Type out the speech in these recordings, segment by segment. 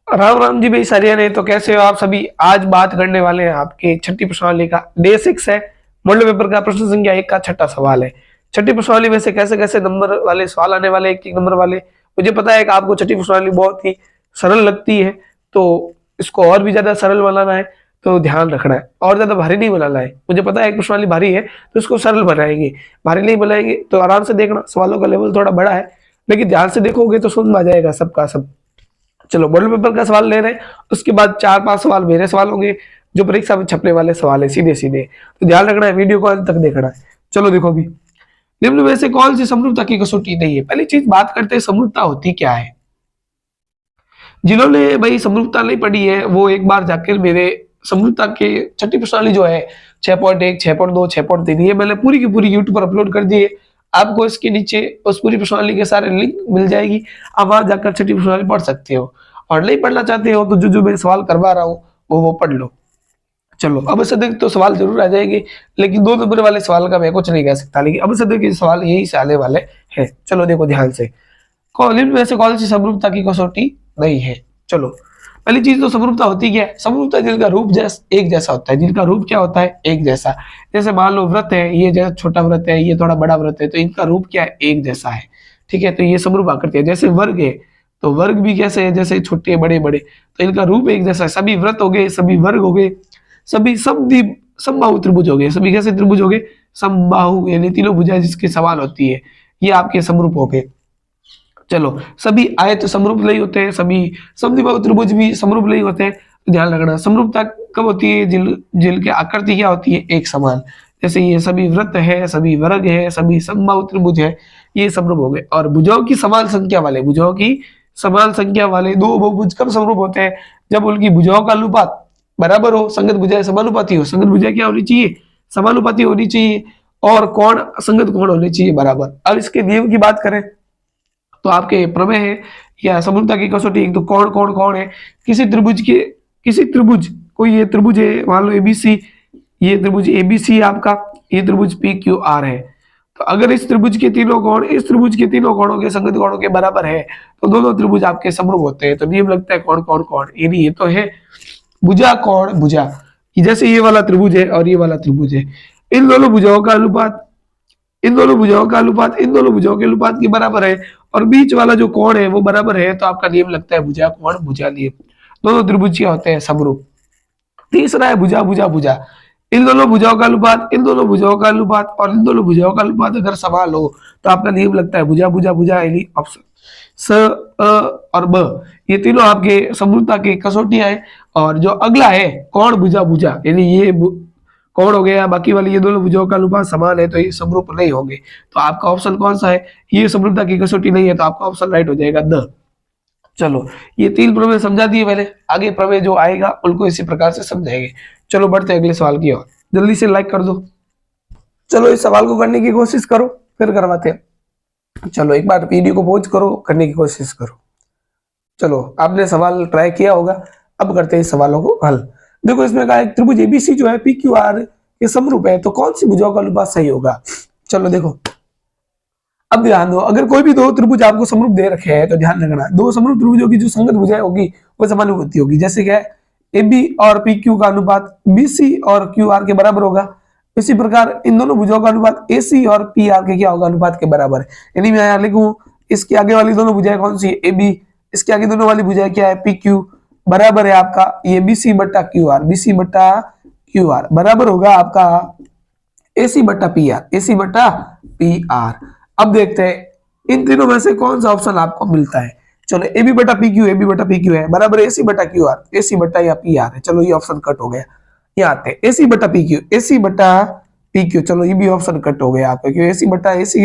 राम राम जी भाई सारिया ने। तो कैसे हो आप सभी। आज बात करने वाले हैं आपके छठी प्रश्नावली का डे 6 है। मॉडल पेपर का प्रश्न संख्या 1 का छठा सवाल है। छठी प्रश्नावली में से कैसे कैसे नंबर वाले सवाल आने वाले, एक एक नंबर वाले। मुझे पता है कि आपको छठी प्रश्नावली बहुत ही सरल लगती है, तो इसको और भी ज्यादा सरल बनाना है, तो ध्यान रखना है, और ज्यादा भारी नहीं बनाना है। मुझे पता है एक प्रश्नावली भारी है, तो इसको सरल बनाएंगे। भारी नहीं बनाएंगे तो आराम से देखना, सवालों का लेवल थोड़ा बड़ा है, लेकिन ध्यान से देखोगे तो समझ में आ जाएगा सबका सब। चलो मॉडल पेपर का सवाल ले रहे हैं, उसके बाद 4-5 सवाल मेरे सवाल होंगे जो परीक्षा में छपने वाले सवाल है सीधे सीधे। तो ध्यान रखना है, वीडियो को अंत तक देखना है। चलो देखो भी, निम्न में से कौन सी समरूपता की कसौटी नहीं है। पहली चीज बात करते हैं समरूपता होती क्या है। जिन्होंने भाई समरूपता नहीं पढ़ी है वो एक बार जाकर मेरे समरूपता के छठी प्रश्नावली जो है 6.1, 6.2, 6.3 ये मैंने पूरी की पूरी यूट्यूब पर अपलोड कर दी है। आपको इसके नीचे उस पूरी प्रश्नावली के सारे लिंक मिल जाएगी, आप वहां जाकर छठी प्रश्नावली पढ़ सकते हो। और नहीं पढ़ना चाहते हो तो जो जो मैं सवाल करवा रहा हूँ वो पढ़ लो। चलो अब से देख तो सवाल जरूर आ जाएंगे, लेकिन 2 नंबर वाले सवाल का मैं कुछ नहीं कह सकता, लेकिन अब से देख सवाल यही से आने वाले हैं। चलो देखो ध्यान से, कॉलिन में से कौन सी समरूपता की कसौटी नहीं है। चलो पहली चीज तो समरूपता होती क्या है। समरूपता जिनका रूप एक जैसा होता है। जिनका रूप क्या होता है, एक जैसा। जैसे मान लो व्रत है, ये जैसा छोटा व्रत है, ये थोड़ा बड़ा व्रत है, तो इनका रूप क्या है, एक जैसा है। ठीक है, तो ये समरूप आकृति है। जैसे वर्ग है, तो वर्ग भी कैसे है, जैसे छोटे बड़े बड़े, तो इनका रूप एक जैसा है। सभी व्रत हो गए, सभी वर्ग हो गए, सभी समबाहु त्रिभुज हो गए। सभी कैसे त्रिभुज हो गए, समबाहु, यानी तीनों भुजा जिसकी समान होती है, ये आपके समरूप हो गए। चलो सभी आयत समरूप नहीं होते हैं, सभी समद्विबाहु त्रिभुज भी समरूप नहीं होते हैं। तो ध्यान रखना, समरूपता कब होती है, जिल की आकृति क्या होती है, एक समान। जैसे ये सभी व्रत है, सभी वर्ग है, सभी समबाहु त्रिभुज है, ये समरूप हो गए। और भुजाओं की समान संख्या वाले, भुजाओं की समान संख्या वाले दो बहुभुज कब समरूप होते हैं, जब उनकी भुजाओं का अनुपात बराबर हो। संगत भुजाएं समानुपाती हो। संगत भुजाएं क्या होनी चाहिए, समानुपाती होनी चाहिए। और कोण संगत कोण होने चाहिए बराबर। अब इसके नियम की बात करें तो आपके प्रमेय है या समरूपता की कसौटी, एक तो कौन कौन कौन है। किसी त्रिभुज कोई ये त्रिभुज है, मान लो एबीसी, ये त्रिभुज एबीसी आपका, ये त्रिभुज पी क्यू आर है। तो अगर इस त्रिभुज के तीनों कोण इस त्रिभुज के तीनों कोणों के संगत कोणों के बराबर है, तो दोनों त्रिभुज आपके समरूप होते हैं। तो नियम लगता है कौन कौन कौन, ये तो है भुजा कौन भुजा। जैसे ये वाला त्रिभुज है और ये वाला त्रिभुज है, इन दोनों भुजाओं का अनुपात इन दोनों भुजाओं का अनुपात इन दोनों भुजाओं के अनुपात के बराबर है, और बीच वाला जो कोण है वो बराबर है, तो आपका नियम लगता है भुजा कोण भुजा नियम। दोनों त्रिभुज क्या होते हैं, समरूप। तीसरा है भुजा भुजा भुजा। इन दोनों भुजाओं का अनुपात इन दोनों भुजाओं का अनुपात और इन दोनों भुजाओं का अनुपात अगर समान हो, तो आपका नियम लगता है भुजा भुजा भुजा, यानी ऑप्शन स, अ और ब, ये तीनों आपके समरूपता की कसौटियां हैं। और जो अगला है कोण भुजा भुजा, यानी ये कोण हो गया, बाकी वाली ये दोनों भुजाओं का अनुपात समान है, तो ये समरूप नहीं होंगे। तो आपका ऑप्शन कौन सा है, ये समरूपता की कसौटी नहीं है, तो आपका ऑप्शन राइट हो जाएगा द। चलो ये 3 प्रमेय समझा दिए मैंने, आगे प्रमेय जो आएगा उनको इसी प्रकार से समझाएंगे। चलो बढ़ते हैं अगले सवाल की ओर। जल्दी से लाइक कर दो। चलो इस सवाल को करने की कोशिश करो, फिर करवाते हैं। चलो एक बार वीडियो को पॉज करो, करने की कोशिश करो। चलो आपने सवाल ट्राई किया होगा, अब करते हैं इस सवालों को हल। देखो इसमें कहा एक त्रिभुज एबीसी जो है पी क्यू आर के समरूप है, तो कौन सी भुजाओं का अनुपात सही होगा। चलो देखो अब ध्यान दो, अगर कोई भी 2 त्रिभुज आपको समरूप दे रखे हैं तो ध्यान रखना 2 समरूप त्रिभुजों की जो संगत भुजाएं होगी वो समानुपाती होगी। जैसे क्या है, AB और PQ का अनुपात BC और QR के बराबर होगा। इसी प्रकार इन दोनों भुजाओं का अनुपात AC और PR के क्या होगा, अनुपात के बराबर है। यानी मैं यहाँ लिखूं इसके आगे वाली दोनों भुजाएं कौन सी है, AB, इसके आगे दोनों वाली भुजाएं क्या है, PQ, बराबर है आपका ये BC बट्टा QR, BC बट्टा QR बराबर होगा आपका AC बट्टा PR, AC बट्टा PR। अब देखते हैं इन तीनों में से कौन सा ऑप्शन आपको मिलता है। चलो AB बटा PQ है बराबर AC बटा QR, AC बटा या PR है। चलो ये ऑप्शन कट हो गया। यहाँ आते हैं AC बटा PQ, चलो ये भी ऑप्शन कट हो गया आपका, क्योंकि AC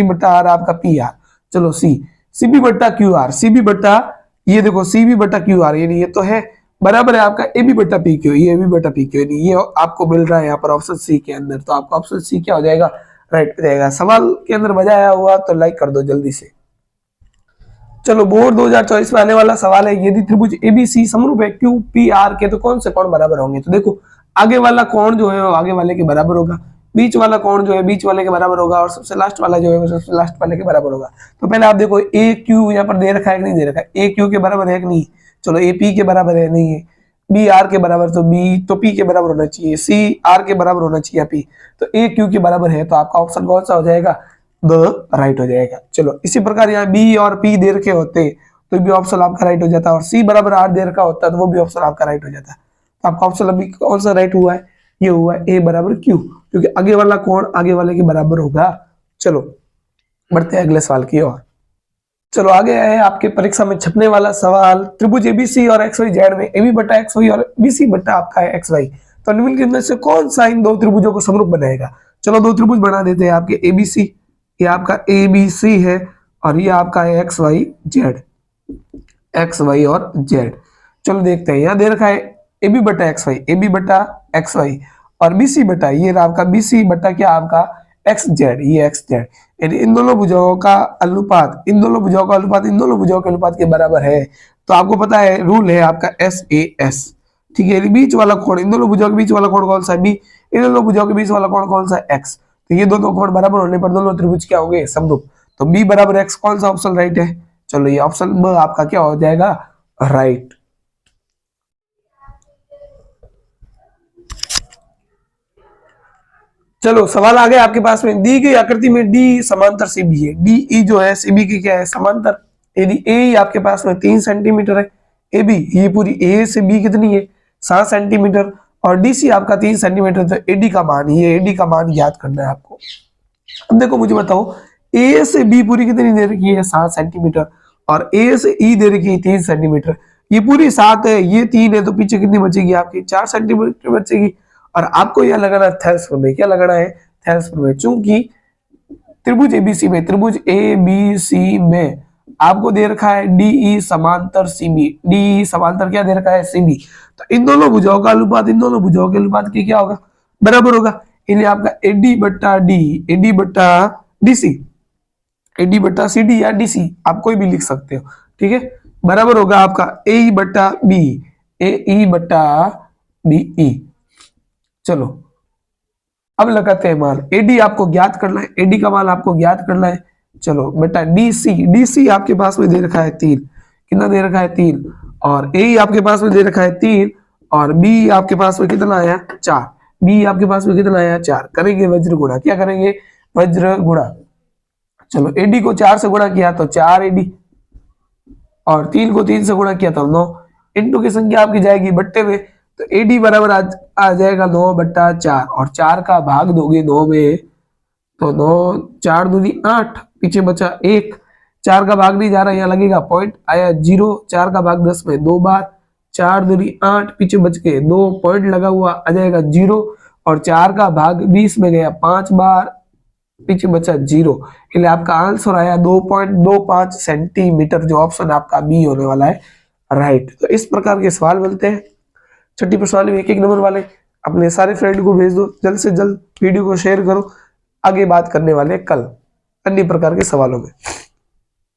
बटा R आपका PR। चलो CB बटा QR, CB बटा ये देखो CB बटा QR, यानी ये तो है बराबर है आपका AB बटा PQ, ये AB बटा PQ, यानी ये आपको मिल रहा है यहाँ पर ऑप्शन C के अंदर। तो आपका ऑप्शन C क्या हो जाएगा, राइट हो जाएगा। सवाल के अंदर मजा आया हुआ तो लाइक कर दो जल्दी से। चलो बोर्ड 2024 में आने वाला सवाल है, यदि त्रिभुज ABC समरूप है QPR के, तो कौन से कोण बराबर होंगे। तो देखो आगे वाला कोण जो है वो आगे वाले के बराबर होगा, बीच वाला कोण जो है बीच वाले के बराबर होगा, और सबसे लास्ट वाला जो है वो सबसे लास्ट वाले के बराबर होगा। तो पहले आप देखो AQ यहाँ पर दे रखा है कि नहीं दे रखा है, AQ के बराबर है कि नहीं। चलो ए पी के बराबर है, नहीं है। बी आर के बराबर, तो बी तो पी के बराबर होना चाहिए, सी आर के बराबर होना चाहिए पी, तो ए क्यू के बराबर है, तो आपका ऑप्शन कौन सा हो जाएगा, द राइट हो जाएगा। चलो इसी प्रकार यहाँ बी और पी दे रखे होते तो भी ऑप्शन आपका राइट हो जाता, और सी बराबर आर दे रखा होता तो वो भी ऑप्शन आपका राइट हो जाता। तो आपका ऑप्शन अभी कौन सा राइट हुआ है, ये हुआ ए बराबर क्यू, क्योंकि आगे वाला कोण आगे वाले के बराबर होगा। चलो बढ़ते हैं अगले सवाल की ओर। चलो आगे है आपके परीक्षा में छपने वाला सवाल, त्रिभुज एबीसी और एक्स वाई जेड में एबी बटा एक्स वाई और बीसी बटा आपका है एक्स वाई, तो निम्नलिखित में से कौन सा इन दो त्रिभुजों को समरूप बनाएगा। चलो दो त्रिभुज बना देते हैं आपके एबीसी, ये आपका एबीसी है और ये आपका है X Y Z, X Y और जेड। चलो देखते हैं, यहाँ दे रखा है एबी बटा एक्स वाई, एबी बटा एक्स वाई और बीसी बटा ये आपका बीसी बटा क्या आपका एक्स जेड, ये एक्स जेड, यानी इन दोनों भुजाओं का अनुपात, इन दोनों भुजाओं का अनुपात इन दोनों भुजाओं के अनुपात के बराबर है। तो आपको पता है रूल है आपका एस ए एस, ठीक है। बीच वाला कोण, इन दोनों भुजाओं के बीच वाला कोण कौन सा है, बी, इन दोनों भुजाओं के बीच वाला कोण कौन सा है, एक्स। तो ये दोनों कोण बराबर होने पर दोनों त्रिभुज क्या होंगे, समरूप। तो बी बराबर एक्स कौन सा ऑप्शन राइट है, चलो ये ऑप्शन ब आपका क्या हो जाएगा, राइट। चलो सवाल आ गया आपके पास में, दी गई आकृति में डी समांतर सीबी है, डी ई जो है सीबी की क्या है, समांतर। यदि ए आपके पास में 3 सेंटीमीटर है, ए बी ये पूरी ए से बी कितनी है 7 सेंटीमीटर, और डीसी आपका 3 सेंटीमीटर, तो एडी का मान, ये एडी का मान याद करना है आपको। अब देखो मुझे बताओ, ए से बी पूरी कितनी दे रखी है 7 सेंटीमीटर, और ए से ई दे रखी है 3 सेंटीमीटर, ये पूरी 7 है, ये 3 है, तो पीछे कितनी बचेगी आपकी 4 सेंटीमीटर बचेगी। और आपको यह लगाना है थेल्स प्रमेय, क्या लगाना है, थेल्स प्रमेय। चूंकि त्रिभुज एबीसी में, त्रिभुज ए बी सी में आपको दे रखा है डीई समांतर सीबी, डीई समांतर क्या दे रखा है, सीबी, तो इन दोनों भुजाओं का अनुपात इन दोनों भुजाओं के अनुपात की क्या होगा, बराबर होगा। इसलिए आपका एडी बट्टा डी, एडी बट्टा डीसी, एडी बट्टा सी डी या डीसी आप कोई भी लिख सकते हो, ठीक है, बराबर होगा आपका ए ई बट्टा बी, ए ई बट्टा बी ई। चलो अब लगाते हैं मान, एडी आपको ज्ञात करना है, एडी का मान आपको ज्ञात करना है। चलो बेटा डीसी, डीसी आपके पास में दे रखा है 3, कितना दे रखा है 3, और ए आपके पास में दे रखा है 3, और बी आपके पास में कितना आया 4, बी आपके पास में कितना आया 4, करेंगे वज्र गुणा, क्या करेंगे वज्र गुणा। चलो एडी को 4 से गुणा किया तो 4 एडी, और 3 को 3 से गुणा किया तो 9, इंटू की संख्या आपकी जाएगी बट्टे में, तो एडी बराबर आ जाएगा 9 बट्टा 4, और 4 का भाग दोगे 9 में तो 9 4 दूनी 8, पीछे बचा 1, 4 का भाग नहीं जा रहा, यहाँ लगेगा पॉइंट आया 0, 4 का भाग 10 में 2 बार, 4 दूनी 8, पीछे बच के 2 पॉइंट लगा हुआ आ जाएगा 0, और 4 का भाग 20 में गया 5 बार, पीछे बचा 0, इसलिए आपका आंसर आया 2.25 सेंटीमीटर, जो ऑप्शन आपका बी होने वाला है राइट। तो इस प्रकार के सवाल बनते हैं छठी प्रश्नावली में, 1-1 नंबर वाले। अपने सारे फ्रेंड को भेज दो, जल्द से जल्द वीडियो को शेयर करो, आगे बात करने वाले कल अन्य प्रकार के सवालों में।